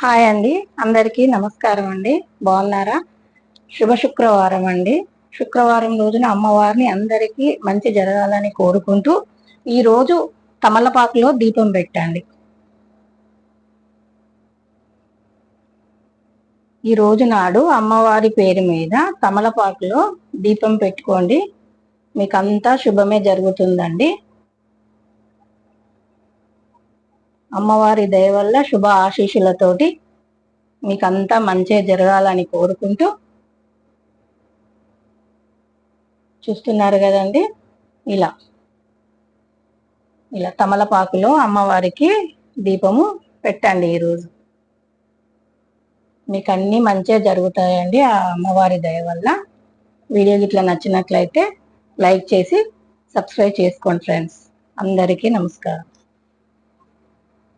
Hi అండి, అందరికీ నమస్కారం అండి. బాగున్నారా? శుభ శుక్రవారం అండి. శుక్రవారం రోజున అమ్మవారిని అందరికీ మంచి జరగాలని కోరుకుంటూ ఈరోజు తమలపాకులో దీపం పెట్టండి. ఈ రోజు నాడు అమ్మవారి పేరు మీద తమలపాకులో దీపం పెట్టుకోండి. మీకు అంతా శుభమే జరుగుతుందండి. అమ్మవారి దయ వల్ల శుభ ఆశీస్సులతోటి మీకంతా మంచి జరగాలని కోరుకుంటూ చూస్తున్నారు కదండి, ఇలా ఇలా తమలపాకులో అమ్మవారికి దీపము పెట్టండి. ఈరోజు మీకు అన్ని మంచిగా జరుగుతాయండి ఆ అమ్మవారి దయ వల్ల. వీడియో ఇట్లా నచ్చినట్లయితే లైక్ చేసి సబ్స్క్రైబ్ చేసుకోండి ఫ్రెండ్స్. అందరికీ నమస్కారం.